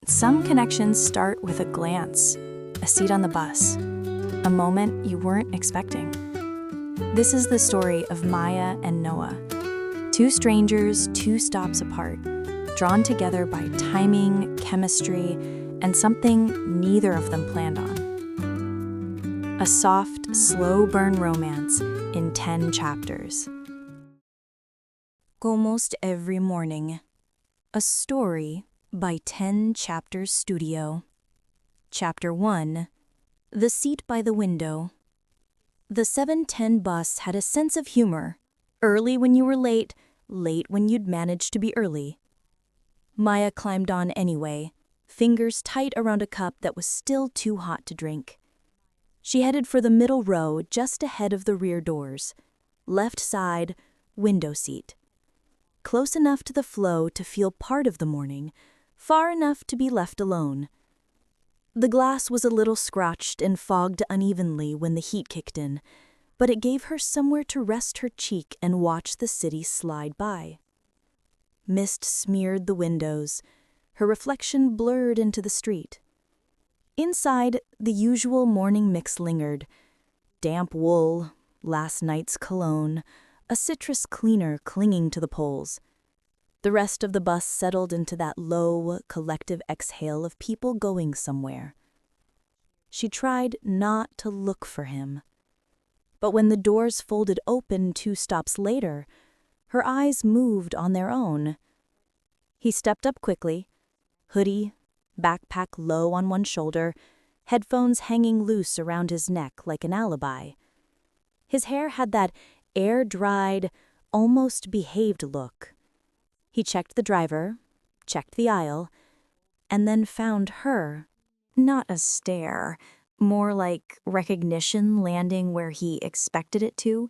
Some connections start with a glance, a seat on the bus, a moment you weren't expecting. This is the story of Maya and Noah, two strangers, 2 stops apart, drawn together by timing, chemistry, and something neither of them planned on. A soft, slow-burn romance in 10 chapters. Almost every morning. A story by 10 Chapters Studio. Chapter 1. The Seat by the Window. The 7:10 bus had a sense of humor. Early when you were late, late when you'd managed to be early. Maya climbed on anyway, fingers tight around a cup that was still too hot to drink. She headed for the middle row just ahead of the rear doors. Left side, window seat. Close enough to the flow to feel part of the morning, far enough to be left alone. The glass was a little scratched and fogged unevenly when the heat kicked in, but it gave her somewhere to rest her cheek and watch the city slide by. Mist smeared the windows, her reflection blurred into the street. Inside, the usual morning mix lingered. Damp wool, last night's cologne, a citrus cleaner clinging to the poles. The rest of the bus settled into that low, collective exhale of people going somewhere. She tried not to look for him. But when the doors folded open 2 stops later, her eyes moved on their own. He stepped up quickly, hoodie, backpack low on one shoulder, headphones hanging loose around his neck like an alibi. His hair had that air-dried, almost behaved look. He checked the driver, checked the aisle, and then found her. Not a stare, more like recognition landing where he expected it to.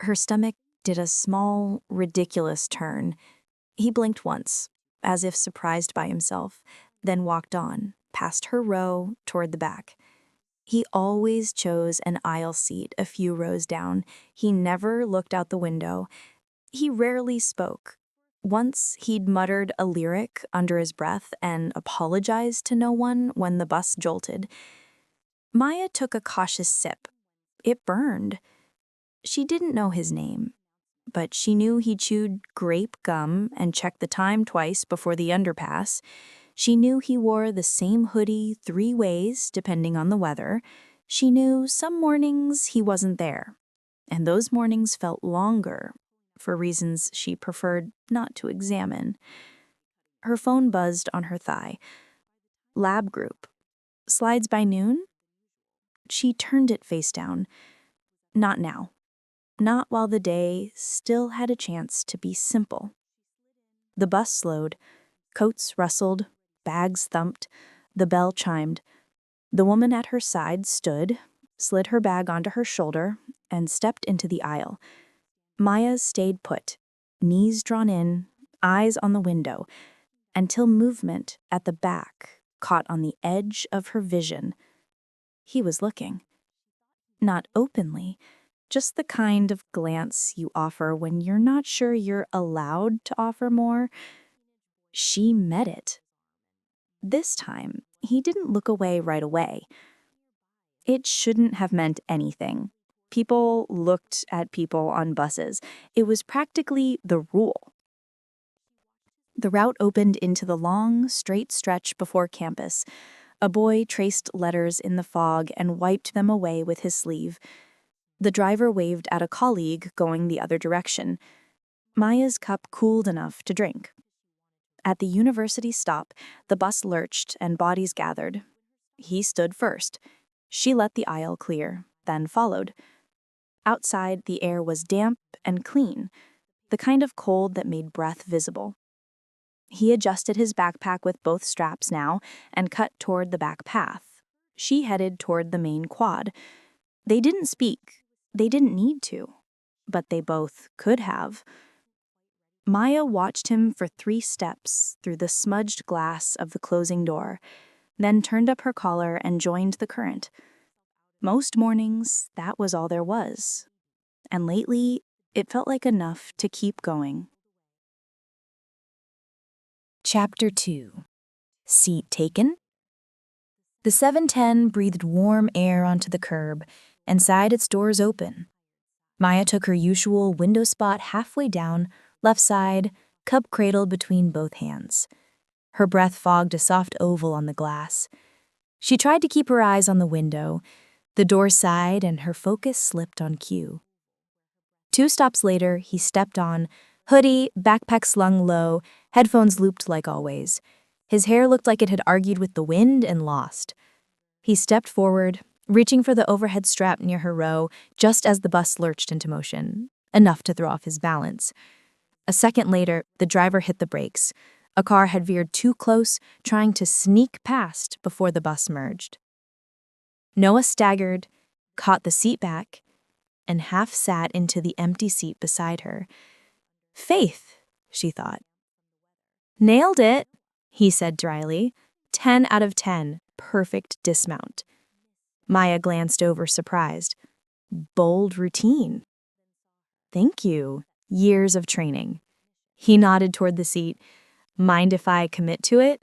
Her stomach did a small, ridiculous turn. He blinked once, as if surprised by himself, then walked on, past her row, toward the back. He always chose an aisle seat a few rows down. He never looked out the window. He rarely spoke. Once he'd muttered a lyric under his breath and apologized to no one when the bus jolted. Maya took a cautious sip. It burned. She didn't know his name, but she knew he chewed grape gum and checked the time twice before the underpass. She knew he wore the same hoodie 3 ways, depending on the weather. She knew some mornings he wasn't there, and those mornings felt longer, for reasons she preferred not to examine. Her phone buzzed on her thigh. Lab group. Slides by noon? She turned it face down. Not now. Not while the day still had a chance to be simple. The bus slowed. Coats rustled. Bags thumped. The bell chimed. The woman at her side stood, slid her bag onto her shoulder, and stepped into the aisle. Maya stayed put, knees drawn in, eyes on the window, until movement at the back caught on the edge of her vision. He was looking. Not openly, just the kind of glance you offer when you're not sure you're allowed to offer more. She met it. This time, he didn't look away right away. It shouldn't have meant anything. People looked at people on buses. It was practically the rule. The route opened into the long, straight stretch before campus. A boy traced letters in the fog and wiped them away with his sleeve. The driver waved at a colleague going the other direction. Maya's cup cooled enough to drink. At the university stop, the bus lurched and bodies gathered. He stood first. She let the aisle clear, then followed. Outside, the air was damp and clean, the kind of cold that made breath visible. He adjusted his backpack with both straps now and cut toward the back path. She headed toward the main quad. They didn't speak. They didn't need to. But they both could have. Maya watched him for 3 steps through the smudged glass of the closing door, then turned up her collar and joined the current. Most mornings, that was all there was. And lately, it felt like enough to keep going. Chapter 2. Seat taken? The 710 breathed warm air onto the curb and sighed its doors open. Maya took her usual window spot halfway down, left side, cup cradled between both hands. Her breath fogged a soft oval on the glass. She tried to keep her eyes on the window. The door sighed and her focus slipped on cue. 2 stops later, he stepped on, hoodie, backpack slung low, headphones looped like always. His hair looked like it had argued with the wind and lost. He stepped forward, reaching for the overhead strap near her row, just as the bus lurched into motion, enough to throw off his balance. A second later, the driver hit the brakes. A car had veered too close, trying to sneak past before the bus merged. Noah staggered, caught the seat back, and half sat into the empty seat beside her. Faith, she thought. Nailed it, he said dryly. 10 out of 10, perfect dismount. Maya glanced over, surprised. Bold routine. Thank you. Years of training. He nodded toward the seat. Mind if I commit to it?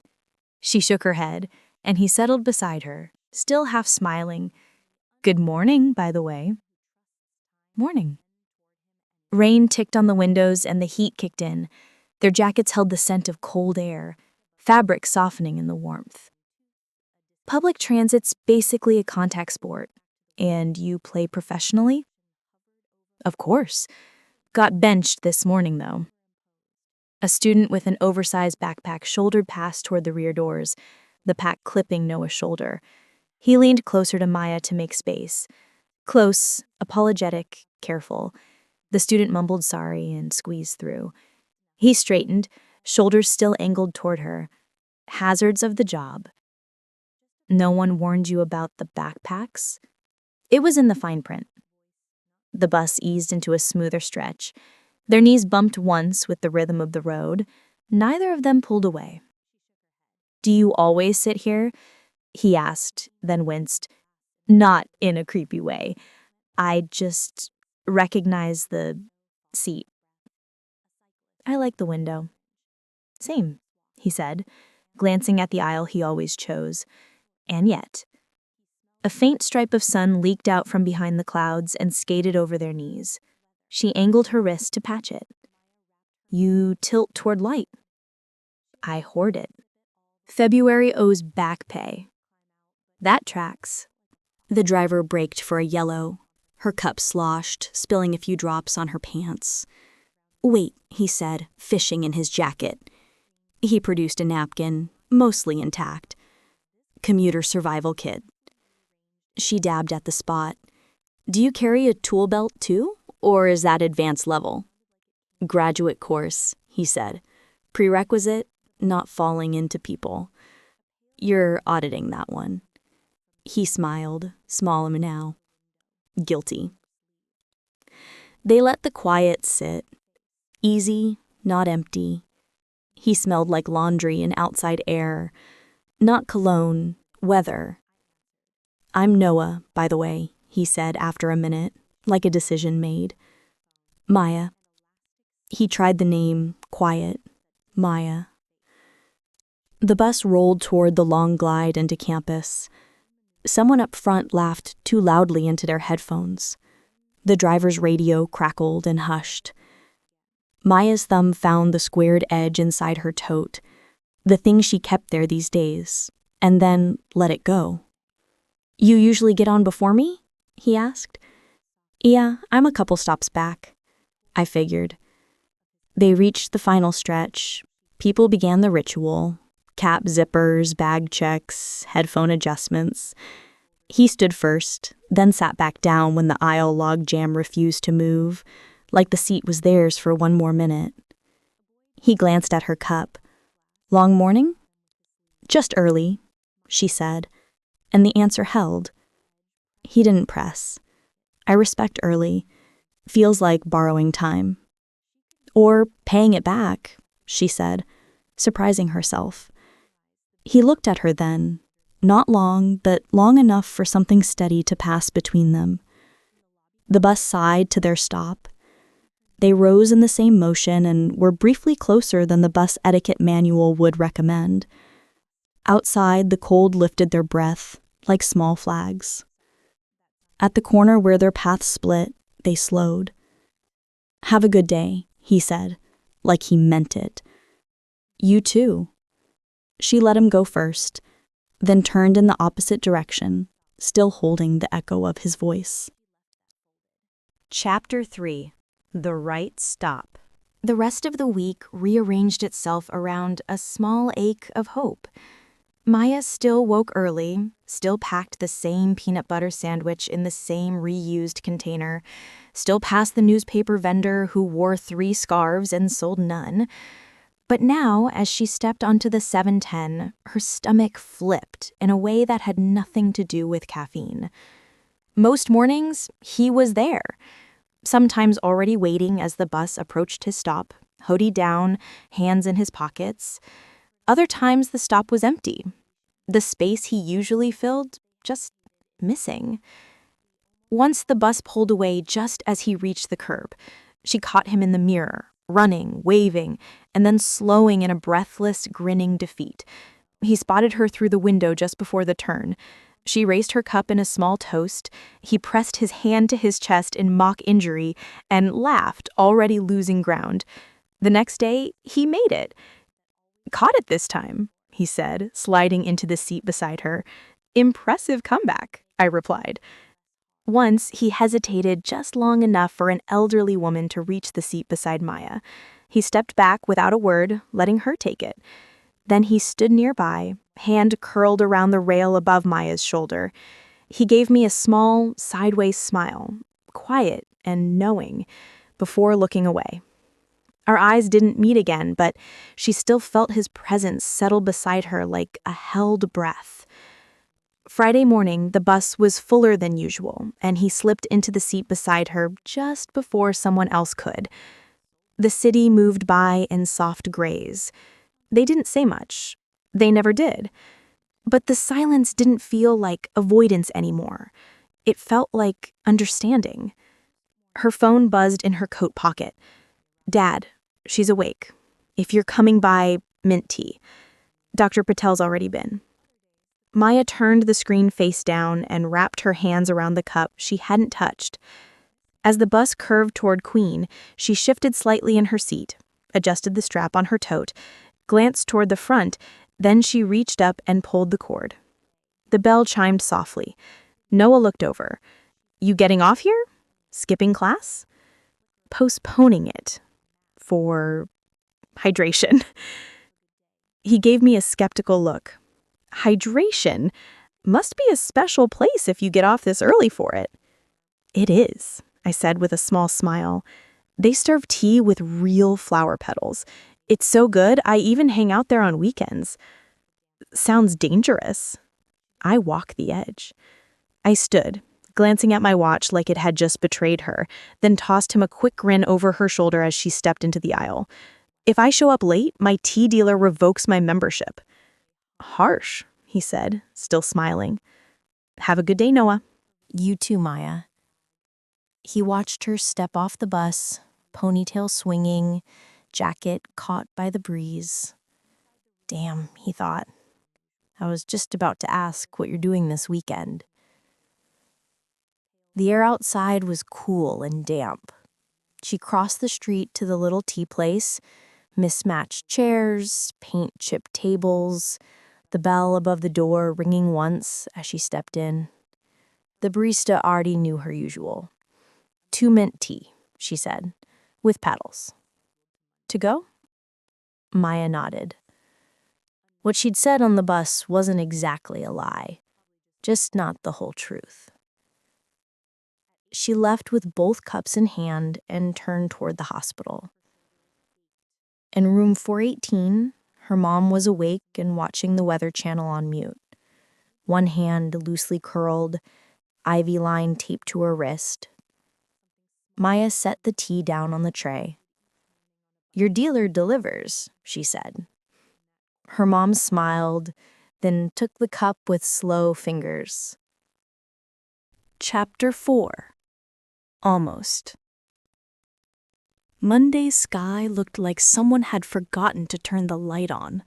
She shook her head, and he settled beside her, still half smiling. Good morning, by the way. Morning. Rain ticked on the windows and the heat kicked in. Their jackets held the scent of cold air, fabric softening in the warmth. Public transit's basically a contact sport. And you play professionally? Of course. Got benched this morning, though. A student with an oversized backpack shouldered past toward the rear doors, the pack clipping Noah's shoulder. He leaned closer to Maya to make space. Close, apologetic, careful. The student mumbled sorry and squeezed through. He straightened, shoulders still angled toward her. Hazards of the job. No one warned you about the backpacks? It was in the fine print. The bus eased into a smoother stretch. Their knees bumped once with the rhythm of the road. Neither of them pulled away. Do you always sit here? He asked, then winced. Not in a creepy way. I just recognize the seat. I like the window. Same, he said, glancing at the aisle he always chose. And yet, a faint stripe of sun leaked out from behind the clouds and skated over their knees. She angled her wrist to patch it. You tilt toward light. I hoard it. February owes back pay. That tracks. The driver braked for a yellow. Her cup sloshed, spilling a few drops on her pants. Wait, he said, fishing in his jacket. He produced a napkin, mostly intact. Commuter survival kit. She dabbed at the spot. Do you carry a tool belt too, or is that advanced level? Graduate course, he said. Prerequisite, not falling into people. You're auditing that one. He smiled, small now. Guilty. They let the quiet sit. Easy, not empty. He smelled like laundry and outside air. Not cologne, weather. I'm Noah, by the way, he said after a minute, like a decision made. Maya. He tried the name, quiet. Maya. The bus rolled toward the long glide into campus. Someone up front laughed too loudly into their headphones. The driver's radio crackled and hushed. Maya's thumb found the squared edge inside her tote, the thing she kept there these days, and then let it go. You usually get on before me? He asked. Yeah, I'm a couple stops back. I figured. They reached the final stretch. People began the ritual. Cap zippers, bag checks, headphone adjustments. He stood first, then sat back down when the aisle logjam refused to move, like the seat was theirs for one more minute. He glanced at her cup. Long morning? Just early, she said, and the answer held. He didn't press. I respect early. Feels like borrowing time. Or paying it back, she said, surprising herself. He looked at her then, not long, but long enough for something steady to pass between them. The bus sighed to their stop. They rose in the same motion and were briefly closer than the bus etiquette manual would recommend. Outside, the cold lifted their breath like small flags. At the corner where their paths split, they slowed. "Have a good day," he said, like he meant it. "You too." She let him go first, then turned in the opposite direction, still holding the echo of his voice. Chapter 3. The Right Stop. The rest of the week rearranged itself around a small ache of hope. Maya still woke early, still packed the same peanut butter sandwich in the same reused container, still passed the newspaper vendor who wore 3 scarves and sold none. But now, as she stepped onto the 710, her stomach flipped in a way that had nothing to do with caffeine. Most mornings, he was there, sometimes already waiting as the bus approached his stop, hoodie down, hands in his pockets. Other times the stop was empty. The space he usually filled, just missing. Once the bus pulled away just as he reached the curb. She caught him in the mirror, running, waving, and then slowing in a breathless, grinning defeat. He spotted her through the window just before the turn. She raised her cup in a small toast. He pressed his hand to his chest in mock injury and laughed, already losing ground. The next day, he made it. "Caught it this time," he said, sliding into the seat beside her. "Impressive comeback," I replied. Once, he hesitated just long enough for an elderly woman to reach the seat beside Maya. He stepped back without a word, letting her take it. Then he stood nearby, hand curled around the rail above Maya's shoulder. He gave me a small, sideways smile, quiet and knowing, before looking away. Our eyes didn't meet again, but she still felt his presence settle beside her like a held breath. Friday morning, the bus was fuller than usual, and he slipped into the seat beside her just before someone else could. The city moved by in soft grays. They didn't say much. They never did. But the silence didn't feel like avoidance anymore. It felt like understanding. Her phone buzzed in her coat pocket. "Dad, she's awake. If you're coming by, mint tea. Dr. Patel's already been." Maya turned the screen face down and wrapped her hands around the cup she hadn't touched. As the bus curved toward Queen, she shifted slightly in her seat, adjusted the strap on her tote, glanced toward the front, then she reached up and pulled the cord. The bell chimed softly. Noah looked over. "You getting off here? Skipping class?" "Postponing it. For hydration." He gave me a skeptical look. "Hydration? Must be a special place if you get off this early for it." "It is," I said with a small smile. "They serve tea with real flower petals. It's so good, I even hang out there on weekends." "Sounds dangerous." "I walk the edge." I stood, glancing at my watch like it had just betrayed her, then tossed him a quick grin over her shoulder as she stepped into the aisle. "If I show up late, my tea dealer revokes my membership." "Harsh," he said, still smiling. "Have a good day, Noah." "You too, Maya." He watched her step off the bus, ponytail swinging, jacket caught by the breeze. Damn, he thought. I was just about to ask what you're doing this weekend. The air outside was cool and damp. She crossed the street to the little tea place, mismatched chairs, paint-chipped tables, the bell above the door ringing once as she stepped in. The barista already knew her usual. "2 mint tea," she said, "with paddles." "To go?" Maya nodded. What she'd said on the bus wasn't exactly a lie, just not the whole truth. She left with both cups in hand and turned toward the hospital. In room 418, her mom was awake and watching the Weather Channel on mute. One hand loosely curled, ivy line taped to her wrist. Maya set the tea down on the tray. "Your dealer delivers," she said. Her mom smiled, then took the cup with slow fingers. Chapter 4. Almost. Monday's sky looked like someone had forgotten to turn the light on.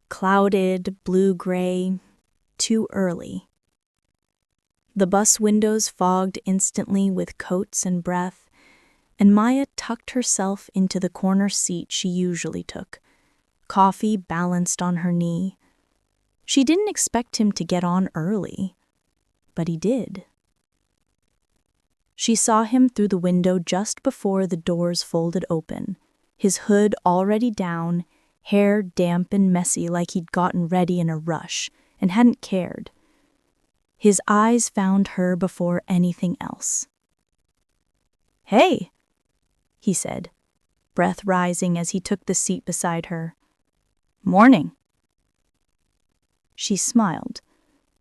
Clouded, blue-gray, too early. The bus windows fogged instantly with coats and breath, and Maya tucked herself into the corner seat she usually took, coffee balanced on her knee. She didn't expect him to get on early, but he did. She saw him through the window just before the doors folded open, his hood already down, hair damp and messy like he'd gotten ready in a rush and hadn't cared. His eyes found her before anything else. "Hey," he said, breath rising as he took the seat beside her. "Morning." She smiled,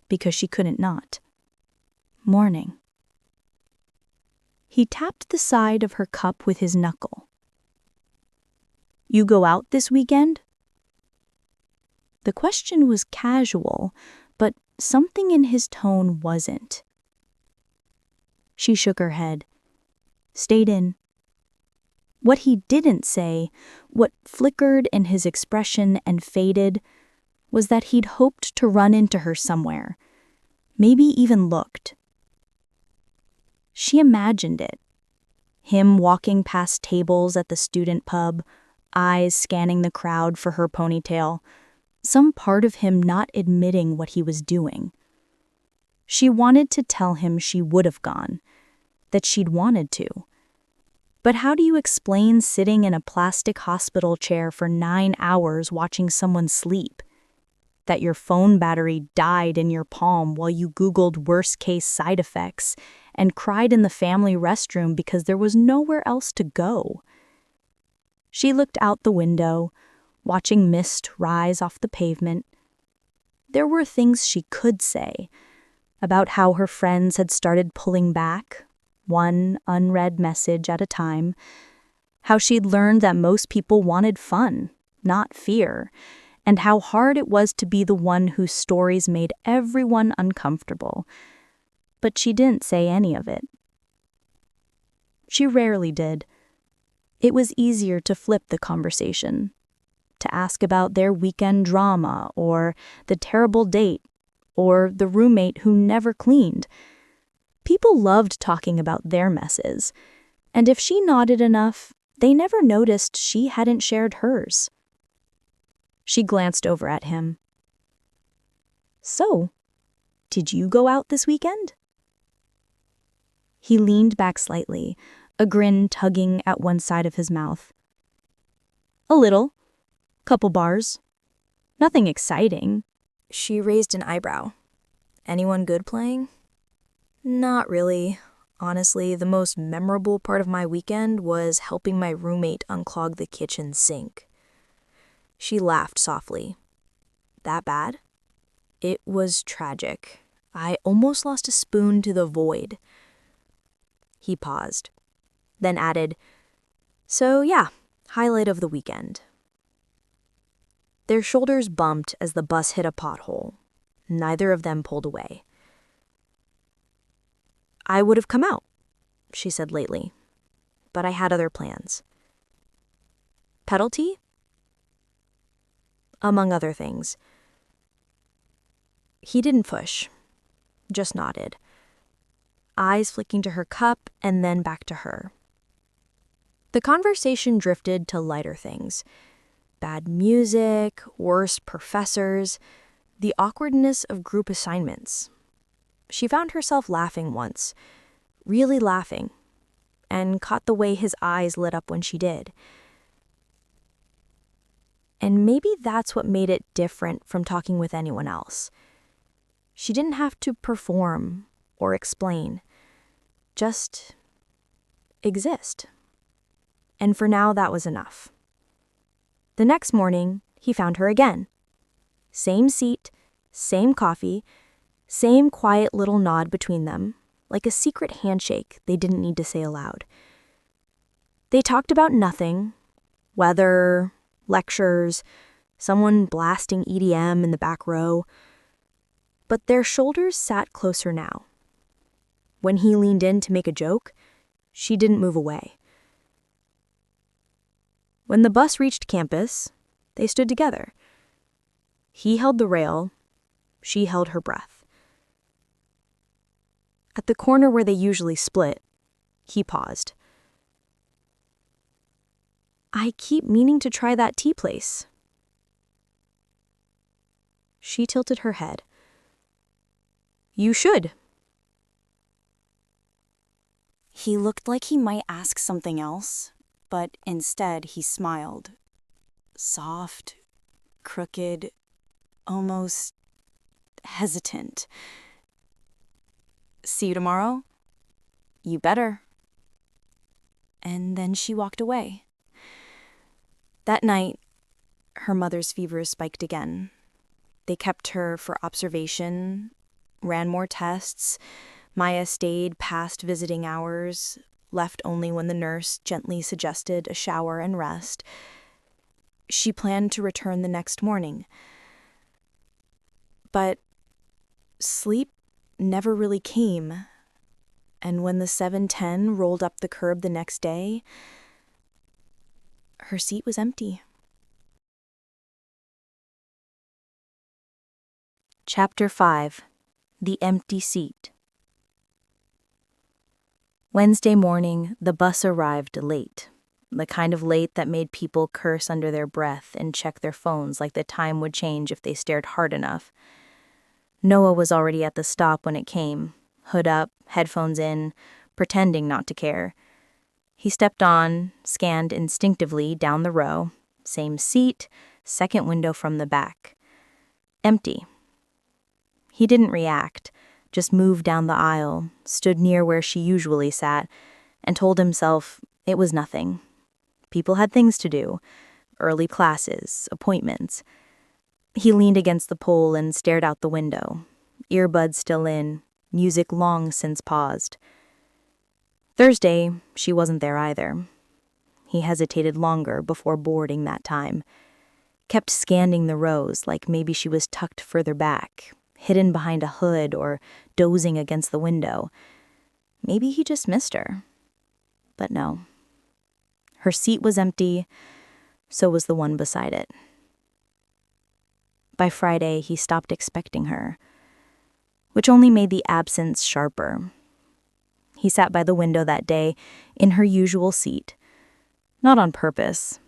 because she couldn't not. "Morning." He tapped the side of her cup with his knuckle. "You go out this weekend?" The question was casual, but something in his tone wasn't. She shook her head. Stayed in. What he didn't say, what flickered in his expression and faded, was that he'd hoped to run into her somewhere, maybe even looked. She imagined it. Him walking past tables at the student pub, eyes scanning the crowd for her ponytail, some part of him not admitting what he was doing. She wanted to tell him she would have gone, that she'd wanted to. But how do you explain sitting in a plastic hospital chair for 9 hours watching someone sleep? That your phone battery died in your palm while you Googled worst-case side effects and cried in the family restroom because there was nowhere else to go? She looked out the window, watching mist rise off the pavement. There were things she could say about how her friends had started pulling back, one unread message at a time, how she'd learned that most people wanted fun, not fear, and how hard it was to be the one whose stories made everyone uncomfortable. But she didn't say any of it. She rarely did. It was easier to flip the conversation, to ask about their weekend drama, or the terrible date, or the roommate who never cleaned. People loved talking about their messes, and if she nodded enough, they never noticed she hadn't shared hers. She glanced over at him. "So, did you go out this weekend?" He leaned back slightly, a grin tugging at one side of his mouth. "A little. Couple bars. Nothing exciting." She raised an eyebrow. "Anyone good playing?" "Not really. Honestly, the most memorable part of my weekend was helping my roommate unclog the kitchen sink." She laughed softly. "That bad?" "It was tragic. I almost lost a spoon to the void." He paused, then added, "So yeah, highlight of the weekend." Their shoulders bumped as the bus hit a pothole. Neither of them pulled away. "I would have come out," she said lately, "but I had other plans." "Pedal tea?" "Among other things." He didn't push, just nodded, eyes flicking to her cup and then back to her. The conversation drifted to lighter things. Bad music, worse professors, the awkwardness of group assignments. She found herself laughing once, really laughing, and caught the way his eyes lit up when she did. And maybe that's what made it different from talking with anyone else. She didn't have to perform or explain, just exist. And for now, that was enough. The next morning, he found her again. Same seat, same coffee, same quiet little nod between them, like a secret handshake they didn't need to say aloud. They talked about nothing, weather, lectures, someone blasting EDM in the back row. But their shoulders sat closer now. When he leaned in to make a joke, she didn't move away. When the bus reached campus, they stood together. He held the rail. She held her breath. At the corner where they usually split, he paused. I keep meaning to try that tea place. She tilted her head. You should. He looked like he might ask something else, but instead he smiled. Soft, crooked, almost hesitant. See you tomorrow? You better. And then she walked away. That night, her mother's fever spiked again. They kept her for observation, ran more tests. Maya stayed past visiting hours, left only when the nurse gently suggested a shower and rest. She planned to return the next morning. But sleep never really came, and when the 7:10 rolled up the curb the next day, her seat was empty. Chapter 5. The Empty Seat. Wednesday morning, the bus arrived late. The kind of late that made people curse under their breath and check their phones like the time would change if they stared hard enough. Noah was already at the stop when it came, hood up, headphones in, pretending not to care. He stepped on, scanned instinctively down the row, same seat, second window from the back. Empty. He didn't react, just moved down the aisle, stood near where she usually sat, and told himself it was nothing. People had things to do, early classes, appointments. He leaned against the pole and stared out the window, earbuds still in, music long since paused. Thursday, she wasn't there either. He hesitated longer before boarding that time. Kept scanning the rows like maybe she was tucked further back, hidden behind a hood or dozing against the window. Maybe he just missed her. But no. Her seat was empty, so was the one beside it. By Friday, he stopped expecting her, which only made the absence sharper. He sat by the window that day in her usual seat, not on purpose.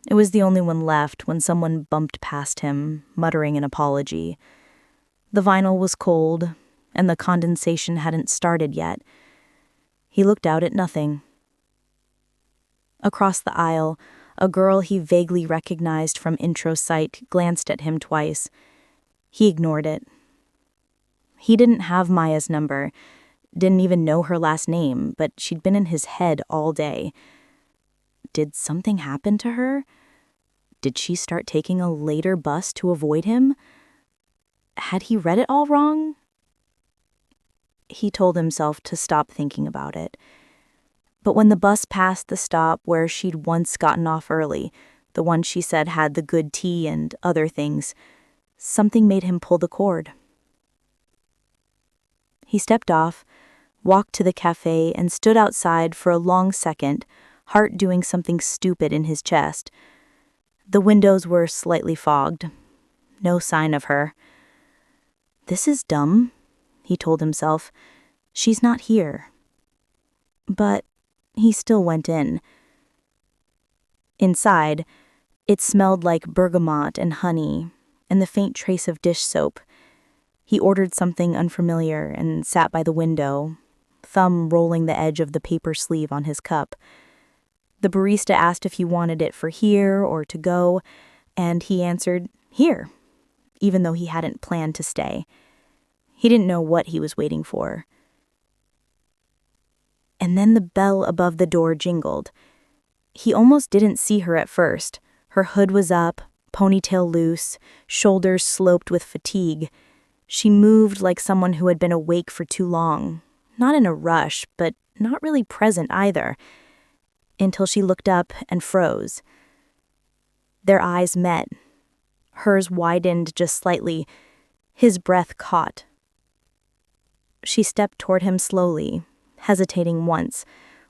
It was the only one left when someone bumped past him, muttering an apology. The vinyl was cold, and the condensation hadn't started yet. He looked out at nothing. Across the aisle, a girl he vaguely recognized from intro sight glanced at him twice. He ignored it. He didn't have Maya's number, didn't even know her last name, but she'd been in his head all day. Did something happen to her? Did she start taking a later bus to avoid him? Had he read it all wrong? He told himself to stop thinking about it. But when the bus passed the stop where she'd once gotten off early, the one she said had the good tea and other things, something made him pull the cord. He stepped off, walked to the cafe, and stood outside for a long second, heart doing something stupid in his chest. The windows were slightly fogged. No sign of her. This is dumb, he told himself. She's not here. But he still went in. Inside, it smelled like bergamot and honey, and the faint trace of dish soap. He ordered something unfamiliar and sat by the window, thumb rolling the edge of the paper sleeve on his cup. The barista asked if he wanted it for here or to go, and he answered, here, even though he hadn't planned to stay. He didn't know what he was waiting for. And then the bell above the door jingled. He almost didn't see her at first. Her hood was up, ponytail loose, shoulders sloped with fatigue. She moved like someone who had been awake for too long, not in a rush, but not really present either, until she looked up and froze. Their eyes met. Hers widened just slightly. His breath caught. She stepped toward him slowly, hesitating once,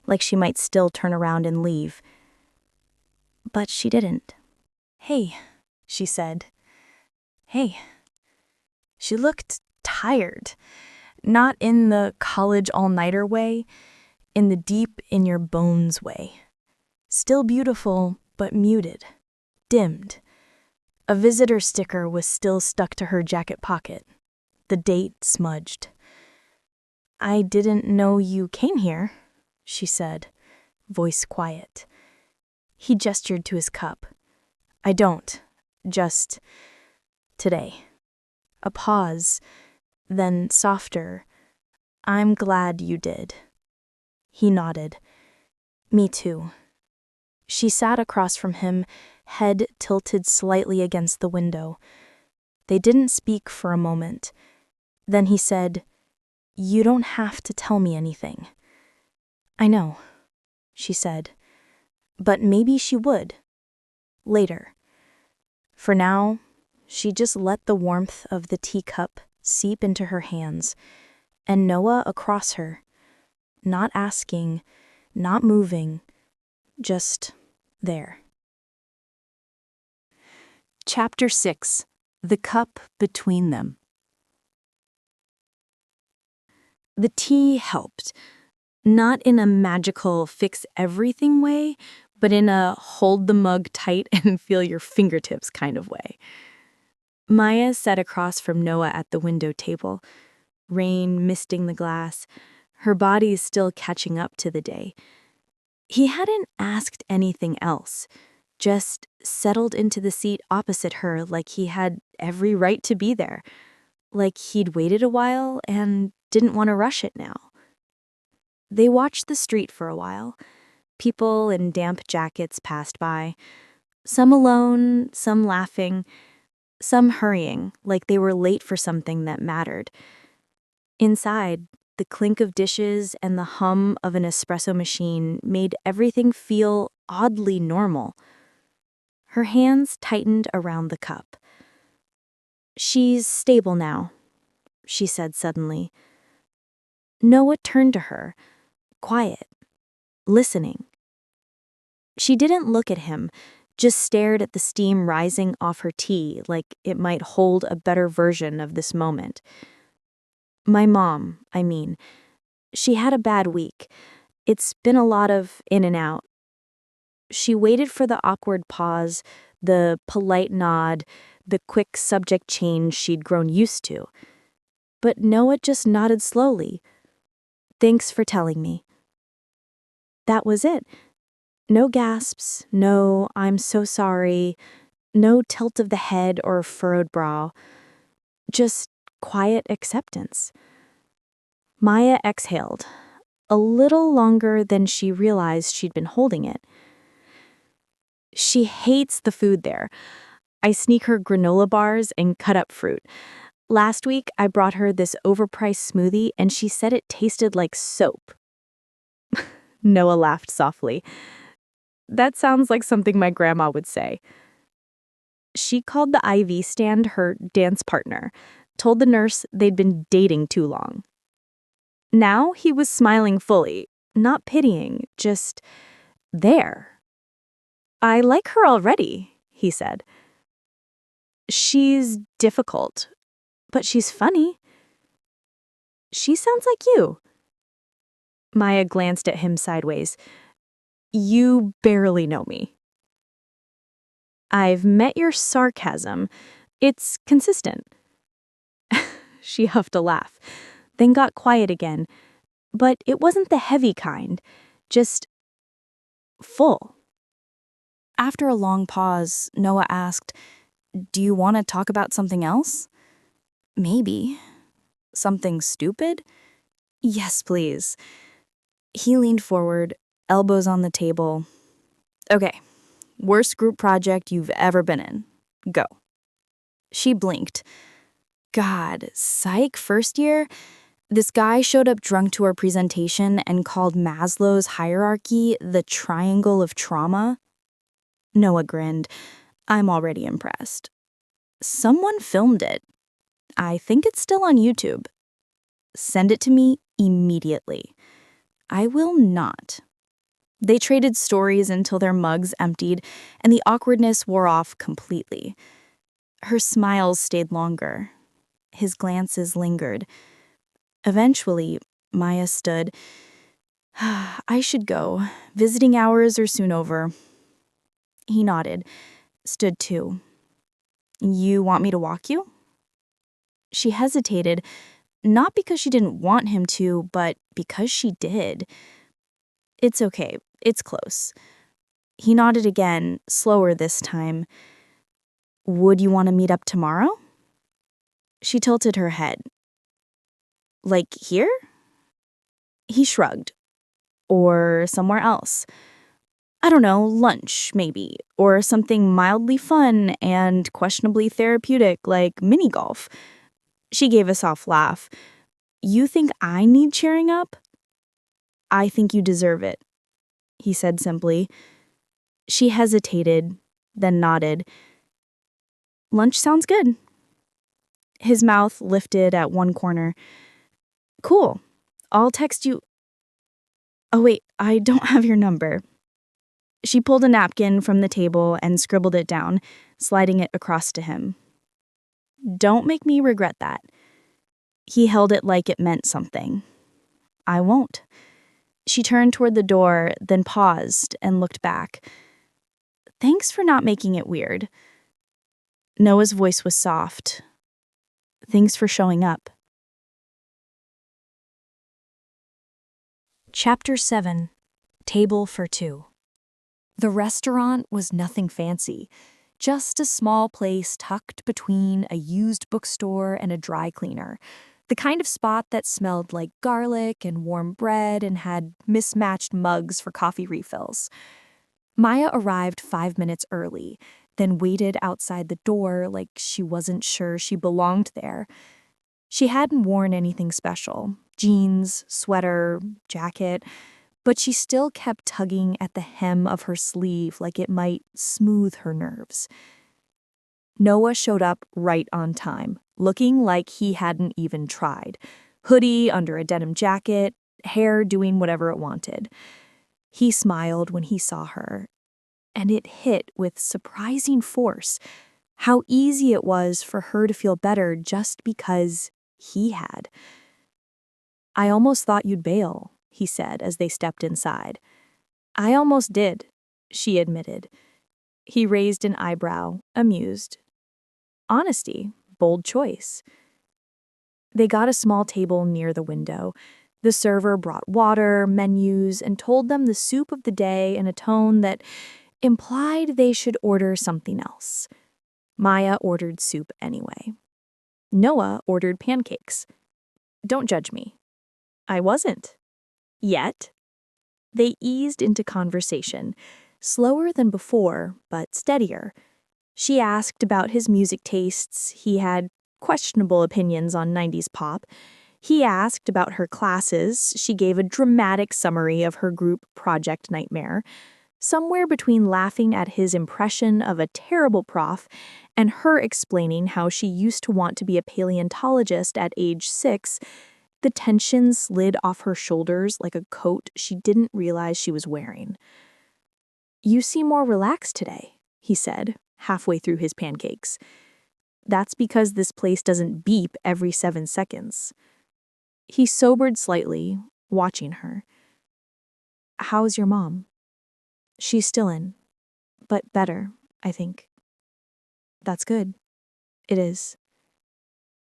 like she might still turn around and leave. But she didn't. Hey, she said. Hey. She looked tired, not in the college all-nighter way, in the deep in your bones way. Still beautiful, but muted, dimmed. A visitor sticker was still stuck to her jacket pocket, the date smudged. I didn't know you came here, she said, voice quiet. He gestured to his cup. I don't, just today. A pause, then softer. I'm glad you did. He nodded. Me too. She sat across from him, head tilted slightly against the window. They didn't speak for a moment. Then he said, You don't have to tell me anything. I know, she said. But maybe she would. Later. For now, she just let the warmth of the teacup seep into her hands, and Noah across her, not asking, not moving, just there. Chapter 6. The Cup Between Them. The tea helped, not in a magical fix-everything way, but in a hold the mug tight and feel your fingertips kind of way. Maya sat across from Noah at the window table, rain misting the glass, her body still catching up to the day. He hadn't asked anything else, just settled into the seat opposite her like he had every right to be there, like he'd waited a while and didn't want to rush it now. They watched the street for a while. People in damp jackets passed by, some alone, some laughing, some hurrying like they were late for something that mattered. Inside, the clink of dishes and the hum of an espresso machine made everything feel oddly normal. Her hands tightened around the cup. She's stable now, she said suddenly. Noah turned to her, quiet, listening. She didn't look at him, just stared at the steam rising off her tea like it might hold a better version of this moment. My mom, I mean, she had a bad week. It's been a lot of in and out. She waited for the awkward pause, the polite nod, the quick subject change she'd grown used to. But Noah just nodded slowly. Thanks for telling me. That was it. No gasps, no I'm so sorry, no tilt of the head or furrowed brow. Just quiet acceptance. Maya exhaled, a little longer than she realized she'd been holding it. She hates the food there. I sneak her granola bars and cut up fruit. Last week, I brought her this overpriced smoothie and she said it tasted like soap. Noah laughed softly. That sounds like something my grandma would say. She called the IV stand her dance partner, told the nurse they'd been dating too long. Now he was smiling fully, not pitying, just there. I like her already, he said. She's difficult, but she's funny. She sounds like you. Maya glanced at him sideways. You barely know me. I've met your sarcasm. It's consistent. She huffed a laugh, then got quiet again. But it wasn't the heavy kind, just full. After a long pause, Noah asked, Do you want to talk about something else? Maybe. Something stupid? Yes, please. He leaned forward, elbows on the table. Okay, worst group project you've ever been in. Go. She blinked. God, psych first year? This guy showed up drunk to our presentation and called Maslow's hierarchy the triangle of trauma. Noah grinned. I'm already impressed. Someone filmed it. I think it's still on YouTube. Send it to me immediately. I will not. They traded stories until their mugs emptied, and the awkwardness wore off completely. Her smiles stayed longer. His glances lingered. Eventually, Maya stood. I should go. Visiting hours are soon over. He nodded, stood too. You want me to walk you? She hesitated, not because she didn't want him to, but because she did. It's okay. It's close. He nodded again, slower this time. Would you want to meet up tomorrow? She tilted her head. Like here? He shrugged. Or somewhere else. I don't know, lunch, maybe. Or something mildly fun and questionably therapeutic like mini golf. She gave a soft laugh. You think I need cheering up? I think you deserve it, he said simply. She hesitated, then nodded. Lunch sounds good. His mouth lifted at one corner. Cool. I'll text you. Oh, wait, I don't have your number. She pulled a napkin from the table and scribbled it down, sliding it across to him. Don't make me regret that. He held it like it meant something. I won't. She turned toward the door, then paused and looked back. Thanks for not making it weird. Noah's voice was soft. Thanks for showing up. Chapter 7. Table for Two. The restaurant was nothing fancy, just a small place tucked between a used bookstore and a dry cleaner, the kind of spot that smelled like garlic and warm bread and had mismatched mugs for coffee refills. Maya arrived 5 minutes early, then waited outside the door like she wasn't sure she belonged there. She hadn't worn anything special, jeans, sweater, jacket, but she still kept tugging at the hem of her sleeve like it might smooth her nerves. Noah showed up right on time, looking like he hadn't even tried. Hoodie under a denim jacket, hair doing whatever it wanted. He smiled when he saw her, and it hit with surprising force how easy it was for her to feel better just because he had. I almost thought you'd bail, he said as they stepped inside. I almost did, she admitted. He raised an eyebrow, amused. Honesty, bold choice. They got a small table near the window. The server brought water, menus, and told them the soup of the day in a tone that implied they should order something else. Maya ordered soup anyway. Noah ordered pancakes. Don't judge me. I wasn't. Yet. They eased into conversation, slower than before, but steadier. She asked about his music tastes. He had questionable opinions on 90s pop. He asked about her classes. She gave a dramatic summary of her group project nightmare. Somewhere between laughing at his impression of a terrible prof and her explaining how she used to want to be a paleontologist at age 6, the tension slid off her shoulders like a coat she didn't realize she was wearing. You seem more relaxed today, he said, halfway through his pancakes. That's because this place doesn't beep every 7 seconds. He sobered slightly, watching her. How's your mom? She's still in, but better, I think. That's good. It is.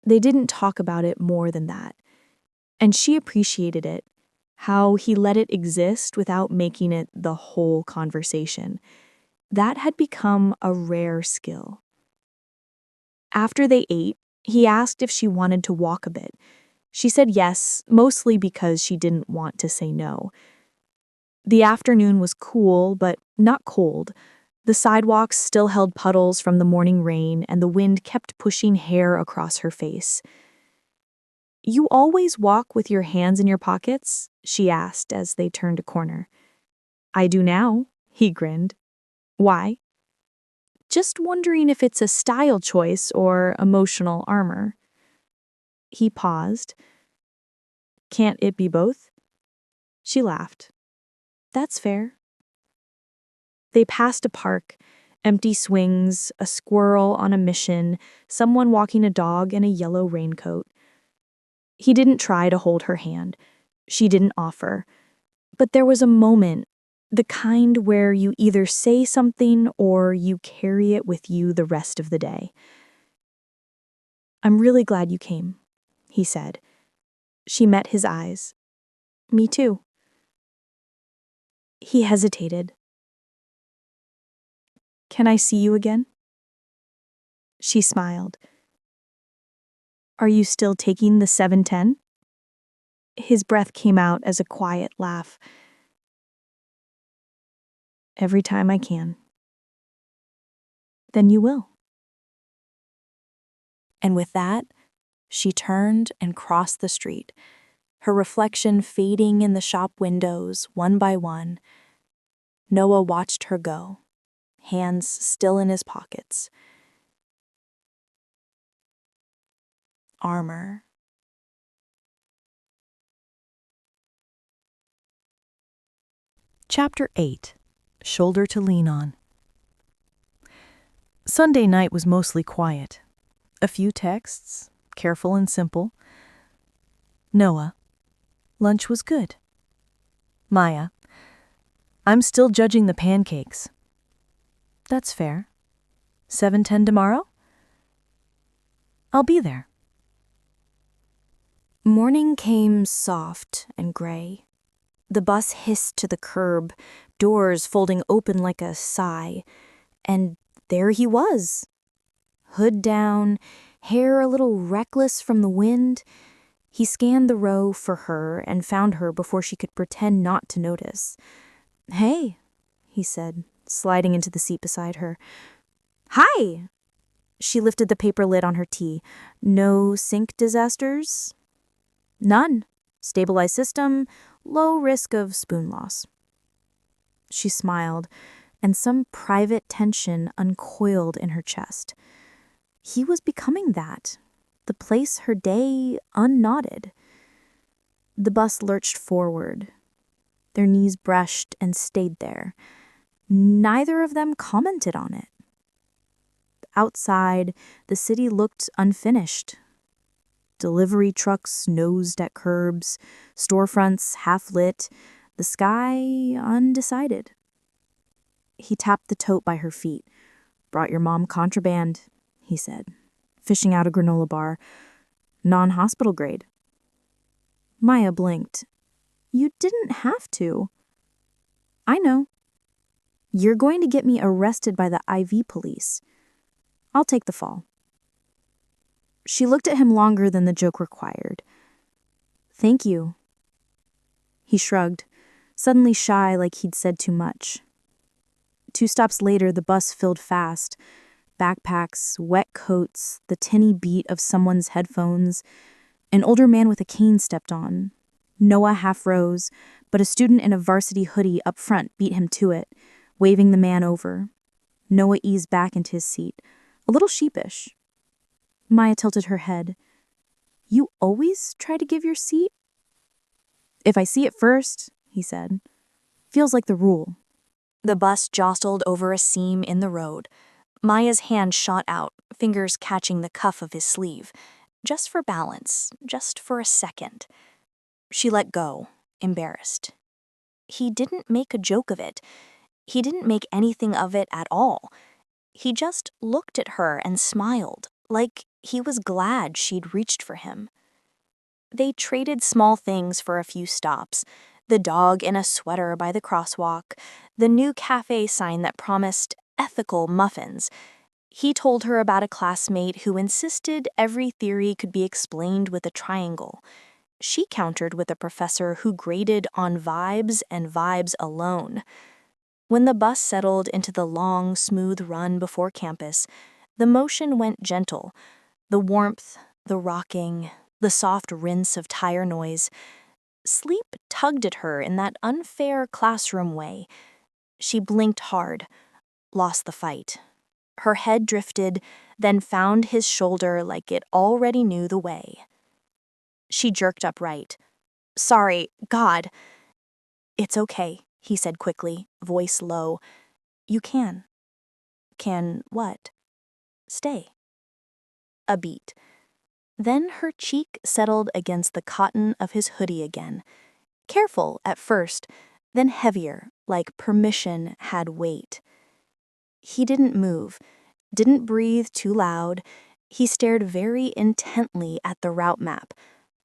They didn't talk about it more than that. And she appreciated it, how he let it exist without making it the whole conversation. That had become a rare skill. After they ate, he asked if she wanted to walk a bit. She said yes, mostly because she didn't want to say no. The afternoon was cool, but not cold. The sidewalks still held puddles from the morning rain, and the wind kept pushing hair across her face. You always walk with your hands in your pockets? She asked as they turned a corner. I do now, he grinned. Why? Just wondering if it's a style choice or emotional armor. He paused. Can't it be both? She laughed. That's fair. They passed a park. Empty swings, a squirrel on a mission, someone walking a dog in a yellow raincoat. He didn't try to hold her hand. She didn't offer. But there was a moment, the kind where you either say something or you carry it with you the rest of the day. "I'm really glad you came," he said. She met his eyes. "Me too." He hesitated. "Can I see you again?" She smiled. "Are you still taking the 7:10?" His breath came out as a quiet laugh. "Every time I can." "Then you will." And with that, she turned and crossed the street, her reflection fading in the shop windows one by one. Noah watched her go, hands still in his pockets. Armor. Chapter 8. Shoulder to Lean On. Sunday night was mostly quiet. A few texts, careful and simple. Noah, lunch was good. Maya, I'm still judging the pancakes. That's fair. 7:10 tomorrow? I'll be there. Morning came soft and gray. The bus hissed to the curb, doors folding open like a sigh, and there he was. Hood down, hair a little reckless from the wind. He scanned the row for her and found her before she could pretend not to notice. "Hey," he said, sliding into the seat beside her. "Hi!" She lifted the paper lid on her tea. "No sink disasters?" "None. Stabilized system, low risk of spoon loss." She smiled, and some private tension uncoiled in her chest. He was becoming that, the place her day unknotted. The bus lurched forward. Their knees brushed and stayed there. Neither of them commented on it. Outside, the city looked unfinished. Delivery trucks nosed at curbs, storefronts half-lit, the sky undecided. He tapped the tote by her feet. "Brought your mom contraband," he said, fishing out a granola bar. "Non-hospital grade." Maya blinked. "You didn't have to." "I know. You're going to get me arrested by the IV police. I'll take the fall." She looked at him longer than the joke required. "Thank you." He shrugged, suddenly shy like he'd said too much. 2 stops later, the bus filled fast. Backpacks, wet coats, the tinny beat of someone's headphones. An older man with a cane stepped on. Noah half rose, but a student in a varsity hoodie up front beat him to it, waving the man over. Noah eased back into his seat, a little sheepish. Maya tilted her head. "You always try to give your seat?" "If I see it first," he said. "Feels like the rule." The bus jostled over a seam in the road. Maya's hand shot out, fingers catching the cuff of his sleeve. Just for balance, just for a second. She let go, embarrassed. He didn't make a joke of it. He didn't make anything of it at all. He just looked at her and smiled, like he was glad she'd reached for him. They traded small things for a few stops. The dog in a sweater by the crosswalk, the new cafe sign that promised ethical muffins. He told her about a classmate who insisted every theory could be explained with a triangle. She countered with a professor who graded on vibes and vibes alone. When the bus settled into the long, smooth run before campus, the motion went gentle. The warmth, the rocking, the soft rinse of tire noise. Sleep tugged at her in that unfair classroom way. She blinked hard, lost the fight. Her head drifted, then found his shoulder like it already knew the way. She jerked upright. "Sorry, God." "It's okay," he said quickly, voice low. "You can." Can what? Stay. A beat. Then her cheek settled against the cotton of his hoodie again. Careful at first, then heavier, like permission had weight. He didn't move, didn't breathe too loud. He stared very intently at the route map,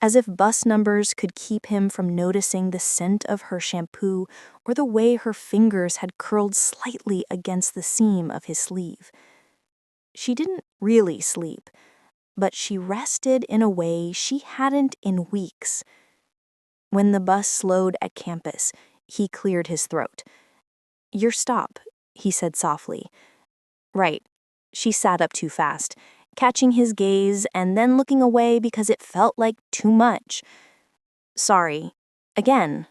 as if bus numbers could keep him from noticing the scent of her shampoo or the way her fingers had curled slightly against the seam of his sleeve. She didn't really sleep, but she rested in a way she hadn't in weeks. When the bus slowed at campus, he cleared his throat. "Your stop," he said softly. "Right." She sat up too fast, catching his gaze and then looking away because it felt like too much. "Sorry. Again.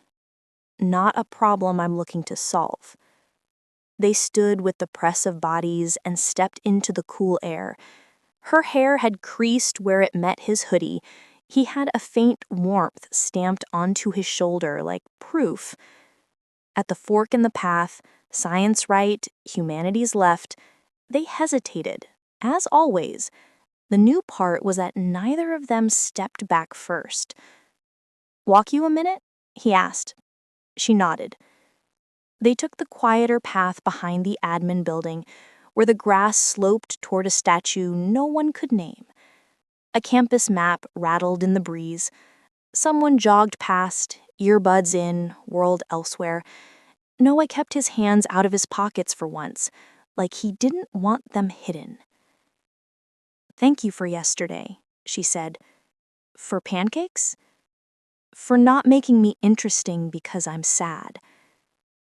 Not a problem I'm looking to solve." They stood with the press of bodies and stepped into the cool air. Her hair had creased where it met his hoodie. He had a faint warmth stamped onto his shoulder like proof. At the fork in the path, science right, humanities left, they hesitated, as always. The new part was that neither of them stepped back first. "Walk you a minute?" he asked. She nodded. They took the quieter path behind the admin building, where the grass sloped toward a statue no one could name. A campus map rattled in the breeze. Someone jogged past, earbuds in, world elsewhere. Noah kept his hands out of his pockets for once, like he didn't want them hidden. "Thank you for yesterday," she said. "For pancakes? For not making me interesting because I'm sad."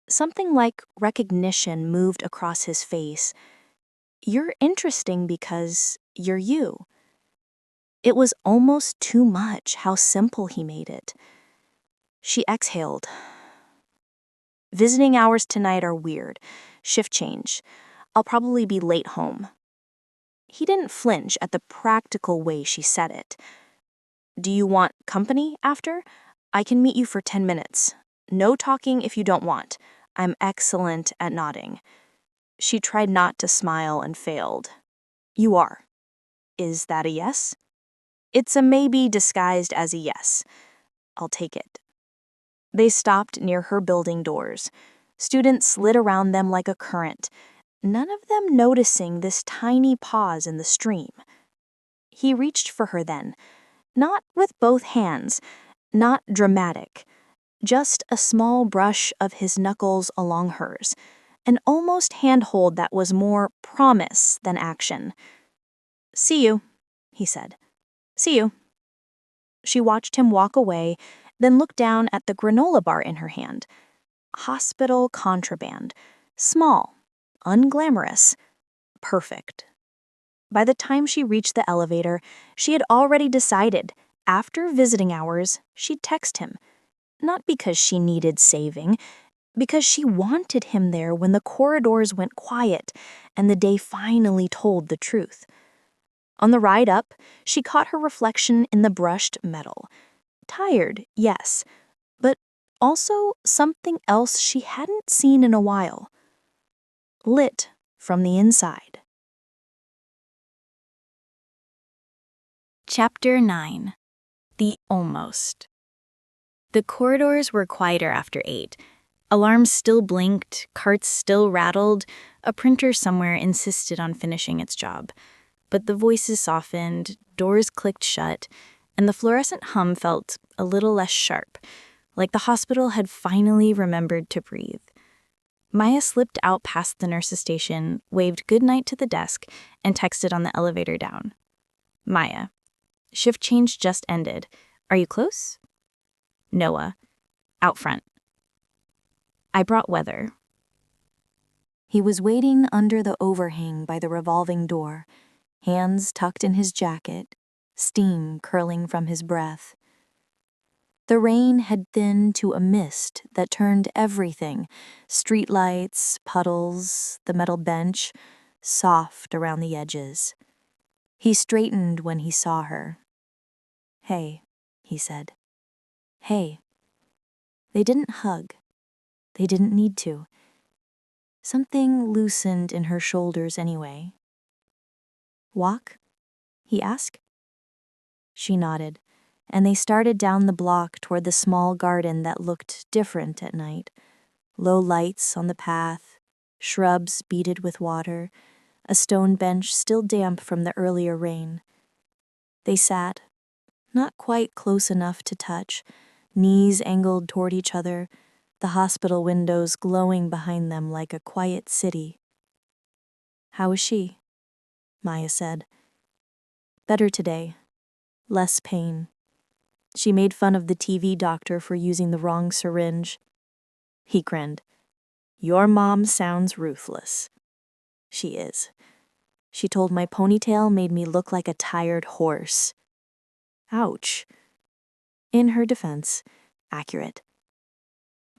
Something like recognition moved across his face. "You're interesting because you're you." It was almost too much how simple he made it. She exhaled. "Visiting hours tonight are weird. Shift change. I'll probably be late home." He didn't flinch at the practical way she said it. "Do you want company after? I can meet you for 10 minutes. No talking if you don't want. I'm excellent at nodding." She tried not to smile and failed. "You are. Is that a yes?" "It's a maybe disguised as a yes. I'll take it." They stopped near her building doors. Students slid around them like a current, none of them noticing this tiny pause in the stream. He reached for her then, not with both hands, not dramatic, just a small brush of his knuckles along hers, an almost handhold that was more promise than action. "See you," he said. "See you." She watched him walk away, then looked down at the granola bar in her hand. Hospital contraband. Small, unglamorous, perfect. By the time she reached the elevator, she had already decided, after visiting hours, she'd text him. Not because she needed saving, because she wanted him there when the corridors went quiet and the day finally told the truth. On the ride up, she caught her reflection in the brushed metal. Tired, yes, but also something else she hadn't seen in a while. Lit from the inside. Chapter 9. The Almost. The corridors were quieter after 8. Alarms still blinked, carts still rattled, a printer somewhere insisted on finishing its job. But the voices softened, doors clicked shut, and the fluorescent hum felt a little less sharp, like the hospital had finally remembered to breathe. Maya slipped out past the nurse's station, waved goodnight to the desk, and texted on the elevator down. Maya. Shift change just ended. Are you close? Noah. Out front. I brought weather. He was waiting under the overhang by the revolving door, hands tucked in his jacket, steam curling from his breath. The rain had thinned to a mist that turned everything, streetlights, puddles, the metal bench, soft around the edges. He straightened when he saw her. "Hey," he said. "Hey." They didn't hug. They didn't need to. Something loosened in her shoulders anyway. "Walk?" he asked. She nodded, and they started down the block toward the small garden that looked different at night. Low lights on the path, shrubs beaded with water, a stone bench still damp from the earlier rain. They sat, not quite close enough to touch, knees angled toward each other, the hospital windows glowing behind them like a quiet city. "How is she?" Maya said. "Better today. Less pain." She made fun of the TV doctor for using the wrong syringe. He grinned. "Your mom sounds ruthless." "She is. She told my ponytail made me look like a tired horse." Ouch. In her defense, accurate.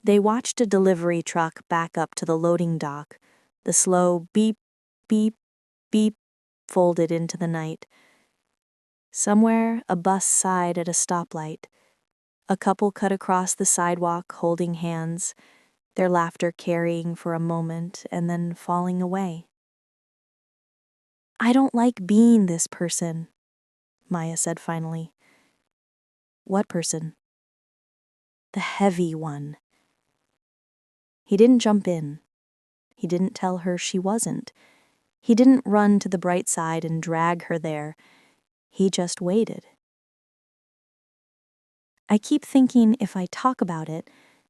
They watched a delivery truck back up to the loading dock, the slow beep, beep, beep folded into the night. Somewhere, a bus sighed at a stoplight. A couple cut across the sidewalk holding hands, their laughter carrying for a moment and then falling away. "I don't like being this person," Maya said finally. "What person?" "The heavy one." He didn't jump in. He didn't tell her she wasn't. He didn't run to the bright side and drag her there. He just waited. "I keep thinking if I talk about it,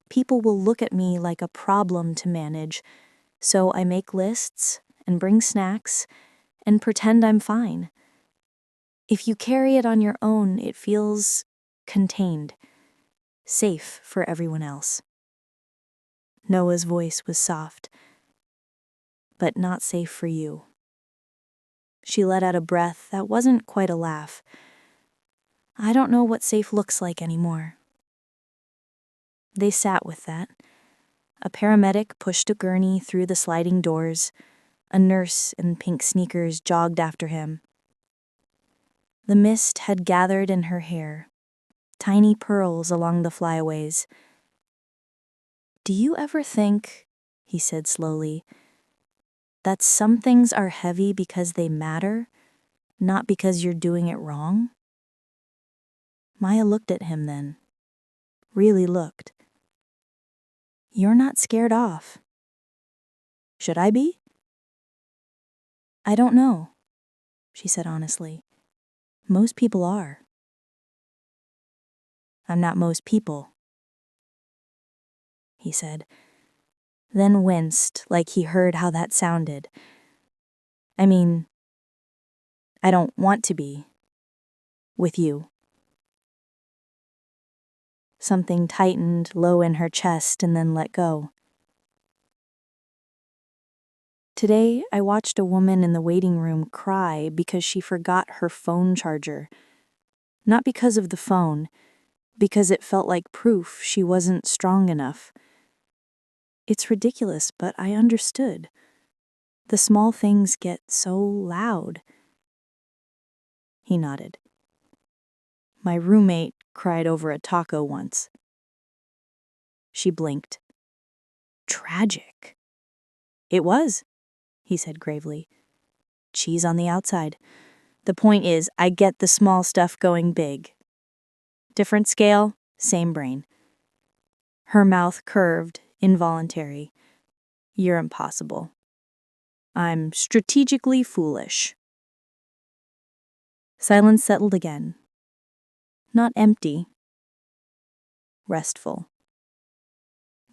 people will look at me like a problem to manage, so I make lists and bring snacks and pretend I'm fine. If you carry it on your own, it feels contained, safe for everyone else." Noah's voice was soft, "But not safe for you." She let out a breath that wasn't quite a laugh. "I don't know what safe looks like anymore." They sat with that. A paramedic pushed a gurney through the sliding doors. A nurse in pink sneakers jogged after him. The mist had gathered in her hair, tiny pearls along the flyaways. "Do you ever think," he said slowly, "that some things are heavy because they matter, not because you're doing it wrong?" Maya looked at him then. Really looked. "You're not scared off." "Should I be?" "I don't know," she said honestly. "Most people are." "I'm not most people," he said, then winced like he heard how that sounded. "I mean, I don't want to be. With you." Something tightened low in her chest and then let go. Today, I watched a woman in the waiting room cry because she forgot her phone charger. Not because of the phone, because it felt like proof she wasn't strong enough. It's ridiculous, but I understood. The small things get so loud. He nodded. "My roommate cried over a taco once." She blinked. "Tragic." "It was," he said gravely. "Cheese on the outside. The point is, I get the small stuff going big. Different scale, same brain." Her mouth curved, involuntary. "You're impossible. I'm strategically foolish." Silence settled again. Not empty. Restful.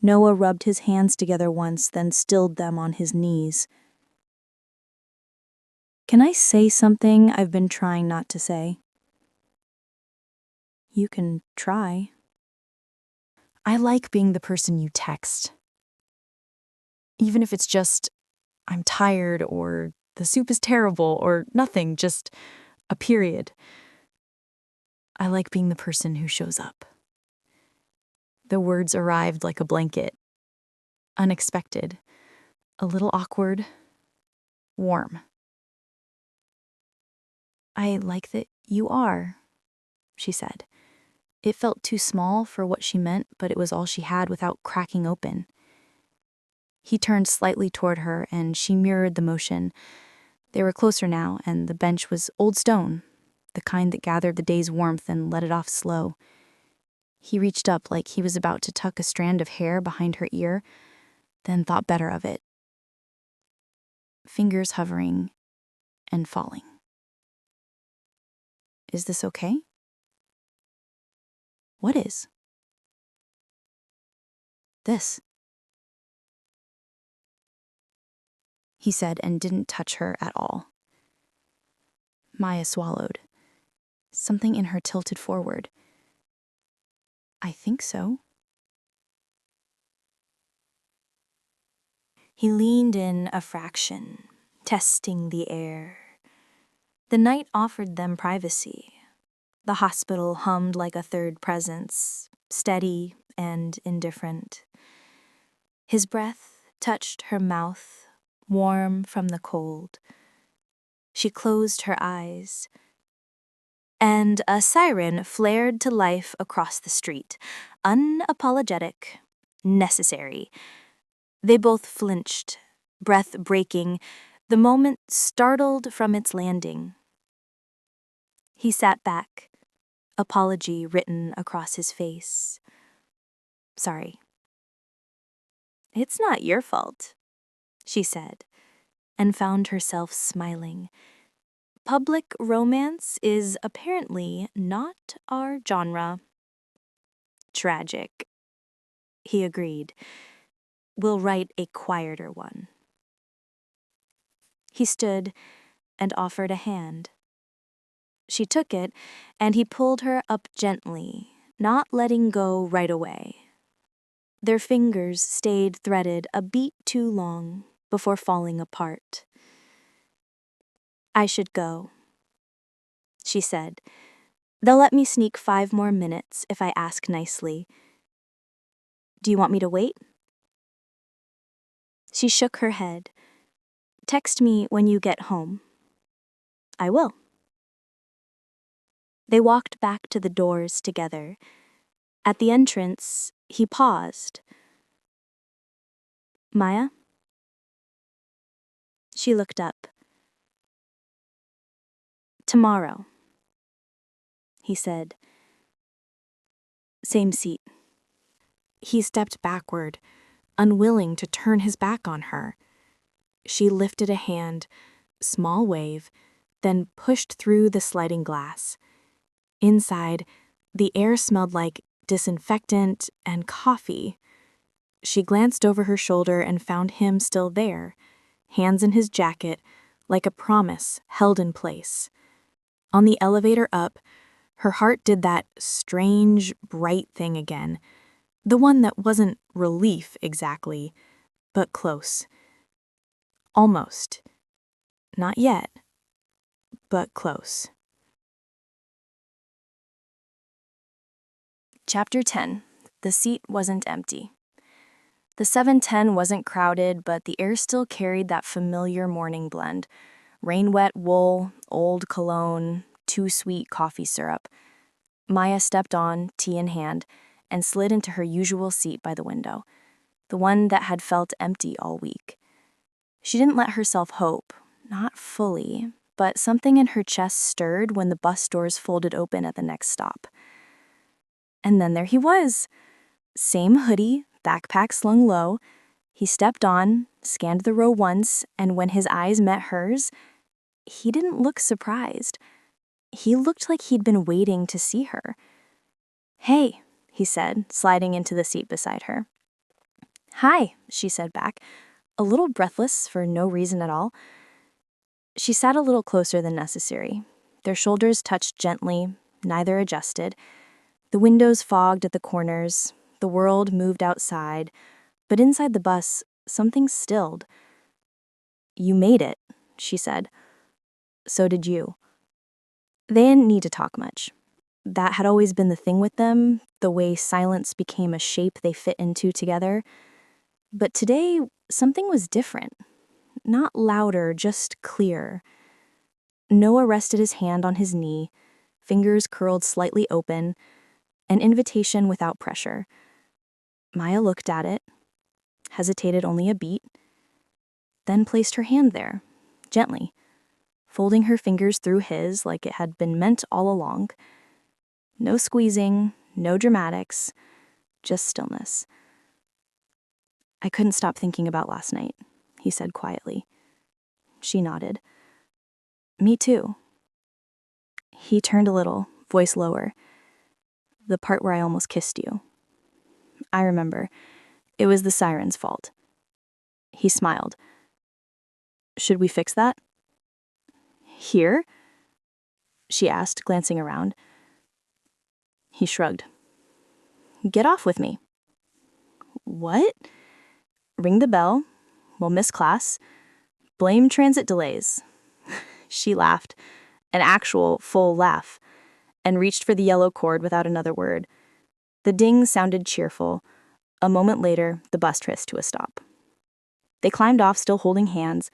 Noah rubbed his hands together once, then stilled them on his knees. "Can I say something I've been trying not to say?" "You can try." "I like being the person you text. Even if it's just, I'm tired, or the soup is terrible, or nothing, just a period. I like being the person who shows up." The words arrived like a blanket. Unexpected. A little awkward. Warm. "I like that you are," she said. It felt too small for what she meant, but it was all she had without cracking open. He turned slightly toward her, and she mirrored the motion. They were closer now, and the bench was old stone, the kind that gathered the day's warmth and let it off slow. He reached up like he was about to tuck a strand of hair behind her ear, then thought better of it. Fingers hovering and falling. Is this okay? What is? This, he said, and didn't touch her at all. Maya swallowed. Something in her tilted forward. I think so. He leaned in a fraction, testing the air. The night offered them privacy. The hospital hummed like a third presence, steady and indifferent. His breath touched her mouth, warm from the cold. She closed her eyes, and a siren flared to life across the street, unapologetic, necessary. They both flinched, breath breaking, the moment startled from its landing. He sat back, apology written across his face. Sorry. It's not your fault, she said, and found herself smiling. Public romance is apparently not our genre. Tragic, he agreed. We'll write a quieter one. He stood and offered a hand. She took it, and he pulled her up gently, not letting go right away. Their fingers stayed threaded a beat too long before falling apart. I should go, she said. They'll let me sneak 5 more minutes if I ask nicely. Do you want me to wait? She shook her head. Text me when you get home. I will. They walked back to the doors together. At the entrance, he paused. Maya? She looked up. Tomorrow, he said. Same seat. He stepped backward, unwilling to turn his back on her. She lifted a hand, small wave, then pushed through the sliding glass. Inside, the air smelled like disinfectant and coffee. She glanced over her shoulder and found him still there, hands in his jacket, like a promise held in place. On the elevator up, her heart did that strange, bright thing again, the one that wasn't relief exactly, but close. Almost. Not yet, but close. Chapter 10. The seat wasn't empty. The 710 wasn't crowded, but the air still carried that familiar morning blend. Rain-wet wool, old cologne, too sweet coffee syrup. Maya stepped on, tea in hand, and slid into her usual seat by the window, the one that had felt empty all week. She didn't let herself hope, not fully, but something in her chest stirred when the bus doors folded open at the next stop. And then there he was. Same hoodie, backpack slung low. He stepped on, scanned the row once, and when his eyes met hers, he didn't look surprised. He looked like he'd been waiting to see her. Hey, he said, sliding into the seat beside her. Hi, she said back, a little breathless for no reason at all. She sat a little closer than necessary. Their shoulders touched gently, neither adjusted. The windows fogged at the corners. The world moved outside, but inside the bus, something stilled. You made it, she said. So did you. They didn't need to talk much. That had always been the thing with them, the way silence became a shape they fit into together. But today, something was different. Not louder, just clear. Noah rested his hand on his knee, fingers curled slightly open, an invitation without pressure. Maya looked at it. hesitated only a beat, then placed her hand there, gently, folding her fingers through his like it had been meant all along. No squeezing, no dramatics, just stillness. "I couldn't stop thinking about last night," he said quietly. She nodded. "Me too." He turned a little, voice lower. "The part where I almost kissed you. I remember. It was the siren's fault." He smiled. "Should we fix that?" "Here?" she asked, glancing around. He shrugged. "Get off with me." "What?" "Ring the bell. We'll miss class. Blame transit delays." She laughed, an actual full laugh, and reached for the yellow cord without another word. The ding sounded cheerful. A moment later, the bus hissed to a stop. They climbed off, still holding hands,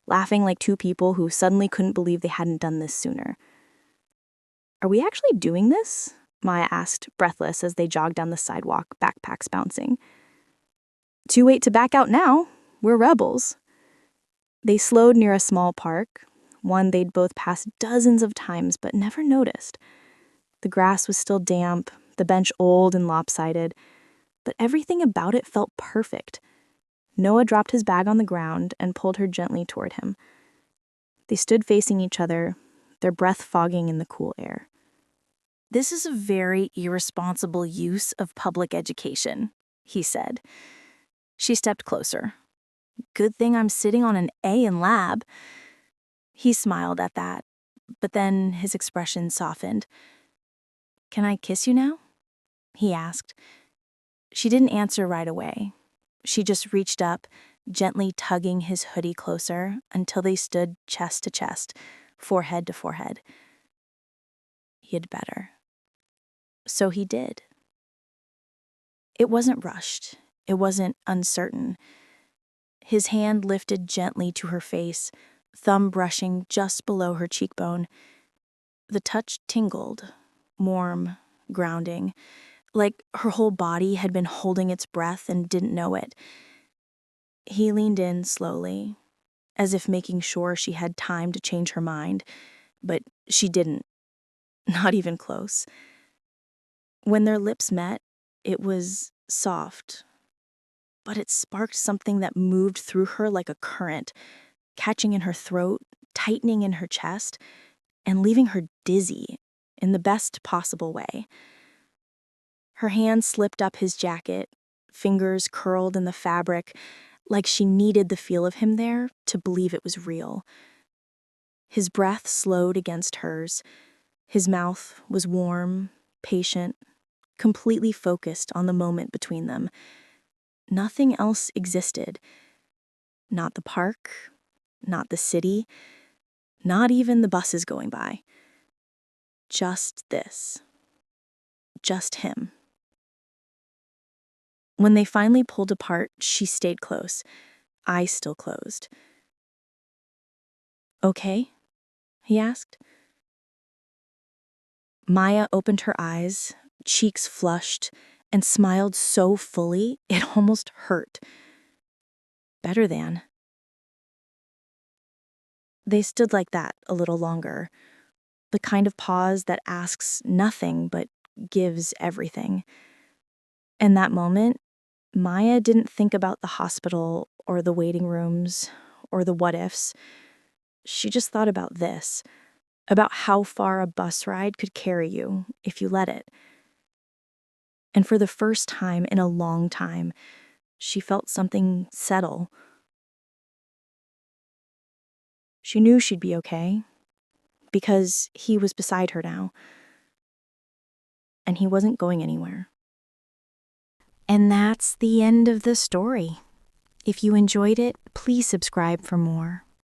laughing like two people who suddenly couldn't believe they hadn't done this sooner. "Are we actually doing this?" Maya asked, breathless, as they jogged down the sidewalk, backpacks bouncing. "Too late to back out now. We're rebels." They slowed near a small park, one they'd both passed dozens of times but never noticed. The grass was still damp, the bench old and lopsided, but everything about it felt perfect. Noah dropped his bag on the ground and pulled her gently toward him. They stood facing each other, their breath fogging in the cool air. "This is a very irresponsible use of public education," he said. She stepped closer. "Good thing I'm sitting on an A in lab." He smiled at that, but then his expression softened. "Can I kiss you now?" he asked. She didn't answer right away. She just reached up, gently tugging his hoodie closer until they stood chest to chest, forehead to forehead. He'd better. So he did. It wasn't rushed. It wasn't uncertain. His hand lifted gently to her face, thumb brushing just below her cheekbone. The touch tingled, warm, grounding, like her whole body had been holding its breath and didn't know it. He leaned in slowly, as if making sure she had time to change her mind, but she didn't, not even close. When their lips met, it was soft, but it sparked something that moved through her like a current, catching in her throat, tightening in her chest, and leaving her dizzy in the best possible way. Her hand slipped up his jacket, fingers curled in the fabric, like she needed the feel of him there to believe it was real. His breath slowed against hers. His mouth was warm, patient, completely focused on the moment between them. Nothing else existed. Not the park, not the city, not even the buses going by. Just this. Just him. When they finally pulled apart, she stayed close, eyes still closed. "Okay?" he asked. Maya opened her eyes, cheeks flushed, and smiled so fully it almost hurt. "Better than." They stood like that a little longer, the kind of pause that asks nothing but gives everything. In that moment, Maya didn't think about the hospital or the waiting rooms or the what-ifs. She just thought about this, about how far a bus ride could carry you if you let it. And for the first time in a long time, she felt something settle. She knew she'd be okay, because he was beside her now, and he wasn't going anywhere. And that's the end of the story. If you enjoyed it, please subscribe for more.